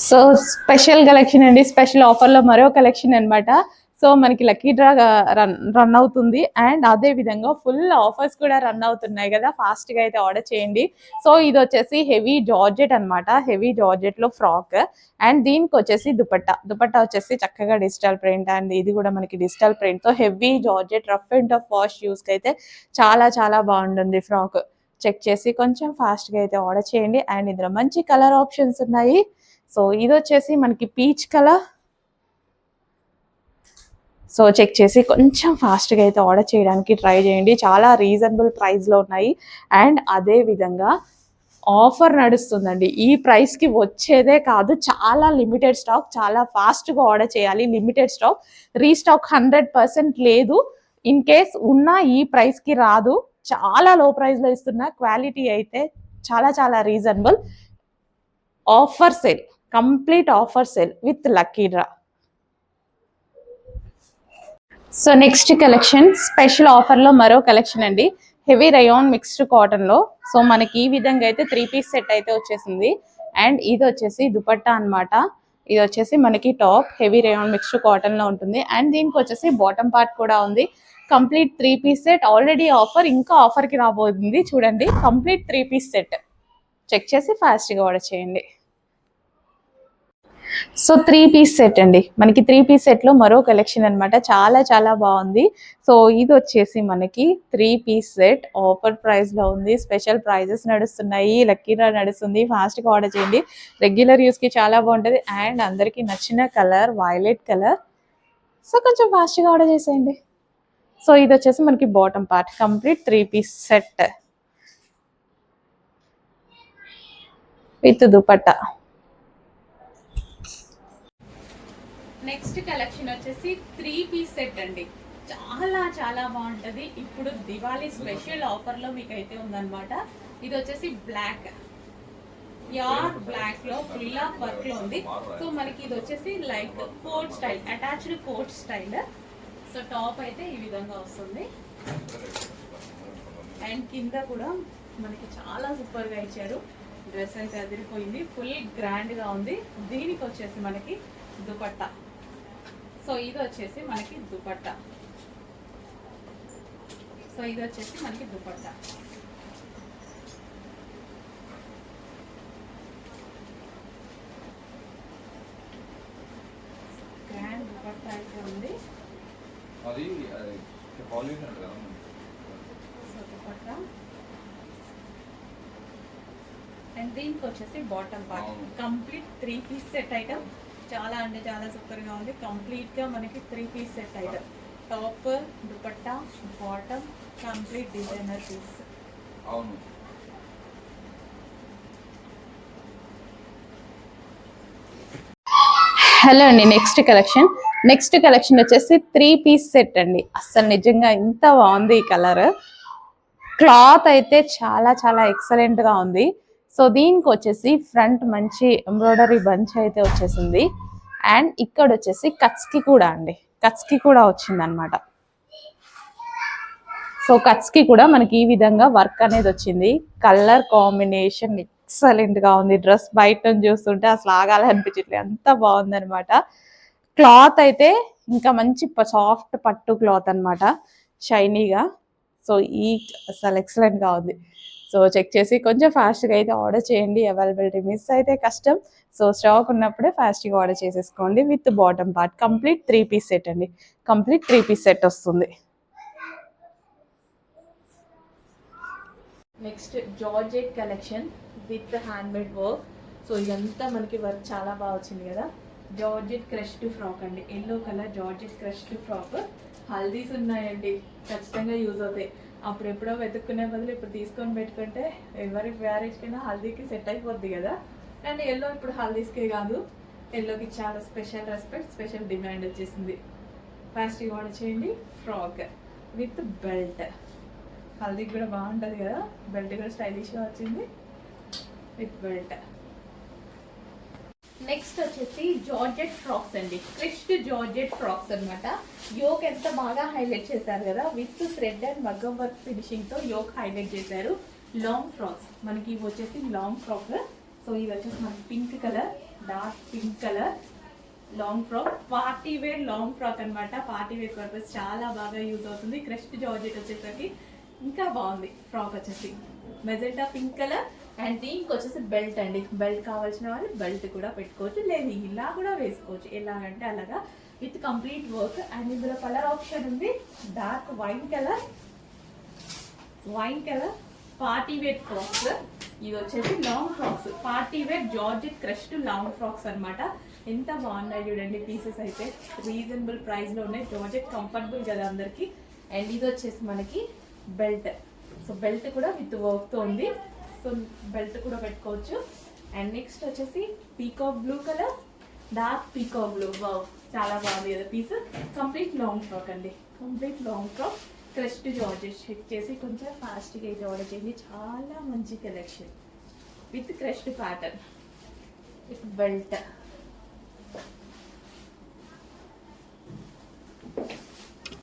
So special collection అండి, special ఆఫర్లో మరో కలెక్షన్ అనమాట. సో మనకి లక్కీ డ్రా రన్ అవుతుంది అండ్ అదే విధంగా ఫుల్ ఆఫర్స్ కూడా రన్ అవుతున్నాయి కదా, ఫాస్ట్గా అయితే ఆర్డర్ చేయండి. సో ఇది వచ్చేసి హెవీ జార్జెట్ అనమాట, హెవీ జార్జెట్లో ఫ్రాక్ అండ్ దీనికి వచ్చేసి దుపట్టా వచ్చేసి చక్కగా డిజిటల్ ప్రింట్ అండ్ ఇది కూడా మనకి డిజిటల్ ప్రింట్తో heavy georgette rough and tough wash యూస్కి అయితే చాలా చాలా బాగుంటుంది ఫ్రాక్. చెక్ చేసి కొంచెం ఫాస్ట్గా అయితే ఆర్డర్ చేయండి అండ్ ఇందులో మంచి కలర్ ఆప్షన్స్ ఉన్నాయి. సో ఇది వచ్చేసి మనకి పీచ్ కలర్. సో చెక్ చేసి కొంచెం ఫాస్ట్గా అయితే ఆర్డర్ చేయడానికి ట్రై చేయండి, చాలా రీజనబుల్ ప్రైస్లో ఉన్నాయి అండ్ అదే విధంగా ఆఫర్ నడుస్తుందండి. ఈ ప్రైస్కి వచ్చేదే కాదు, చాలా లిమిటెడ్ స్టాక్, చాలా ఫాస్ట్గా ఆర్డర్ చేయాలి. లిమిటెడ్ స్టాక్, రీస్టాక్ 100% లేదు. ఇన్ కేస్ ఉన్నా ఈ ప్రైస్కి రాదు, చాలా లో ప్రైస్లో ఇస్తున్నా. క్వాలిటీ అయితే చాలా చాలా reasonable. Offer sale, complete offer sale with lucky draw. So next collection special ఆఫర్లో మరో కలెక్షన్ అండి, హెవీ రయాన్ మిక్స్డ్ కాటన్లో. సో మనకి ఈ విధంగా అయితే 3 పీస్ సెట్ అయితే వచ్చేసింది అండ్ ఇది వచ్చేసి దుపట్టా అనమాట. ఇది వచ్చేసి మనకి టాప్ హెవీ రయాన్ మిక్స్డ్ కాటన్లో ఉంటుంది అండ్ దీనికి వచ్చేసి బాటమ్ పార్ట్ కూడా ఉంది. Complete 3 piece set. Already offer, ఇంకా ఆఫర్కి రాబోతుంది చూడండి. Complete 3 piece set. చెక్ చేసి ఫాస్ట్గా ఆర్డర్ చేయండి. సో 3 పీస్ సెట్ అండి, మనకి 3 పీస్ సెట్లో మరో కలెక్షన్ అనమాట, చాలా చాలా బాగుంది. సో ఇది వచ్చేసి మనకి 3 పీస్ సెట్ ఆఫర్ ప్రైస్లో ఉంది. స్పెషల్ ప్రైజెస్ నడుస్తున్నాయి, లక్కీ డ్రా నడుస్తుంది. ఫాస్ట్గా ఆర్డర్ చేయండి, రెగ్యులర్ యూస్కి చాలా బాగుంటుంది అండ్ అందరికీ నచ్చిన కలర్ వైలెట్ కలర్. సో కొంచెం ఫాస్ట్గా ఆర్డర్ చేసేయండి. సో ఇది వచ్చేసి మనకి bottom part, complete 3 piece set with dupatta. Next collection వచ్చేసి 3 పీస్ సెట్ అండి, చాలా చాలా బాగుంటుంది. ఇప్పుడు దివాళీ స్పెషల్ ఆఫర్లో మీకు అయితే ఉందన్నమాట. ఇది వచ్చేసి బ్లాక్, యార్ బ్లాక్ లో ఫుల్ ఆఫ్ వర్క్ లో ఉంది. సో మనకి ఇది వచ్చేసి like coat style, attached coat style. So top అయితే ఈ విధంగా వస్తుంది అండ్ కింద కూడా మనకి చాలా సూపర్ గా ఇచ్చారు. డ్రెస్ అయితే అదిరిపోయింది, ఫుల్ గ్రాండ్ గా ఉంది. దీనికి వచ్చేసి మనకి దుపట్టా. సో ఇది వచ్చేసి మనకి దుపట్టా. సో ఇది వచ్చేసి మనకి దుపట్టా. గ్రాండ్ దుపట్టా అయితే ఉంది. సో దుపట్టా అండ్ దీనికి వచ్చేసి bottom part. Complete 3 piece set item, చాలా అంటే చాలా సూపర్గా ఉంది. కంప్లీట్గా మనకి 3 piece set item, top dupatta bottom complete designer piece. అవును. హలో అండి, నెక్స్ట్ కలెక్షన్ వచ్చేసి 3 పీస్ సెట్ అండి. అసలు నిజంగా ఇంత బాగుంది ఈ కలర్. క్లాత్ అయితే చాలా చాలా ఎక్సలెంట్గా ఉంది. సో దీనికి వచ్చేసి ఫ్రంట్ మంచి ఎంబ్రాయిడరీ బంచ్ అయితే వచ్చేసింది అండ్ ఇక్కడ వచ్చేసి కట్స్కి కూడా అండి, కట్స్కి కూడా వచ్చిందనమాట. సో కట్స్కి కూడా మనకి ఈ విధంగా వర్క్ అనేది వచ్చింది. కలర్ కాంబినేషన్ ఎక్సలెంట్గా ఉంది. డ్రెస్ బయట చూస్తుంటే అసలు ఆగాలి అనిపించట్లేదు, అంత బాగుందనమాట. క్లాత్ అయితే ఇంకా మంచి సాఫ్ట్ పట్టు క్లాత్ అనమాట, షైనీగా. సో ఈ అసలు ఎక్సలెంట్గా ఉంది. సో చెక్ చేసి కొంచెం ఫాస్ట్గా అయితే ఆర్డర్ చేయండి, అవైలబిలిటీ మిస్ అయితే కష్టం. సో స్టాక్ ఉన్నప్పుడే ఫాస్ట్గా ఆర్డర్ చేసేసుకోండి with bottom part. Complete 3 piece set అండి, కంప్లీట్ 3 పీస్ సెట్ వస్తుంది. Next georgette collection with handmade work. So ఇదంతా మనకి వర్క్ చాలా బాగా వచ్చింది కదా. జార్జెట్ క్రష్డ్ ఫ్రాక్ అండి, yellow colour georgette crushed frock. హల్దీస్ ఉన్నాయండి, ఖచ్చితంగా యూజ్ అవుతాయి. అప్పుడు ఎప్పుడో వెతుక్కునే బదులు ఇప్పుడు తీసుకొని పెట్టుకుంటే ఎవరి మ్యారేజ్కైనా హల్దీకి సెట్ అయిపోద్ది కదా. అండ్ ఎల్లో ఇప్పుడు హల్దీస్కే కాదు, ఎల్లోకి చాలా స్పెషల్ రెస్పెక్ట్, స్పెషల్ డిమాండ్ వచ్చేసింది. ఫాస్ట్గా ఆర్డర్ చేయండి. ఫ్రాక్ విత్ బెల్ట్, హల్దీకి కూడా బాగుంటుంది కదా, బెల్ట్ కూడా స్టైలిష్గా వచ్చింది విత్ బెల్ట్. నెక్స్ట్ వచ్చేసి జార్జెట్ ఫ్రాక్స్ అండి, క్రిష్డ్ జార్జెట్ ఫ్రాక్స్ అనమాట. యోక్ ఎంత బాగా హైలైట్ చేశారు కదా, with thread and maggam work finishing తో యోక్ హైలైట్ చేశారు. లాంగ్ ఫ్రాక్స్ మనకి ఇవి వచ్చేసి లాంగ్ ఫ్రాక్. సో ఇది వచ్చేసి మనకి pink colour dark pink colour long frock, party wear long frock అన్నమాట. పార్టీ వేర్ పర్పస్ చాలా బాగా యూజ్ అవుతుంది. క్రస్ట్ జార్జెట్ వచ్చేసరికి ఇంకా బాగుంది. ఫ్రాక్ వచ్చేసి మెజెంటా పింక్ కలర్ అండ్ దీనికి వచ్చేసి బెల్ట్ అండి. బెల్ట్ కావాల్సిన వాళ్ళు బెల్ట్ కూడా పెట్టుకోవచ్చు, లేదు ఇలా కూడా వేసుకోవచ్చు, ఎలాగంటే అలాగా విత్ కంప్లీట్ వర్క్. అండ్ ఇందులో కలర్ ఆప్షన్ ఉంది dark wine colour, party wear frocks. ఇది వచ్చేసి long frocks, party wear georgette crushed long frocks అన్నమాట. ఎంత బాగున్నాయి చూడండి పీసెస్ అయితే. రీజనబుల్ ప్రైస్లో ఉన్నాయి. జార్జెట్ కంఫర్టబుల్ కదా అందరికి. అండ్ ఇది వచ్చేసి మనకి బెల్ట్. సో బెల్ట్ కూడా విత్ వర్క్తో ఉంది. సో బెల్ట్ కూడా పెట్టుకోవచ్చు. అండ్ నెక్స్ట్ వచ్చేసి peacock blue colour, dark peacock blue. Wow, చాలా బాగుంది కదా పీస్. కంప్లీట్ లాంగ్ ఫ్రాక్ అండి, complete long frock. Crushed georgette check చేసి కొంచెం ఫాస్ట్గా అయితే ఆర్డర్ చేయండి. చాలా మంచి collection with crushed pattern with belt.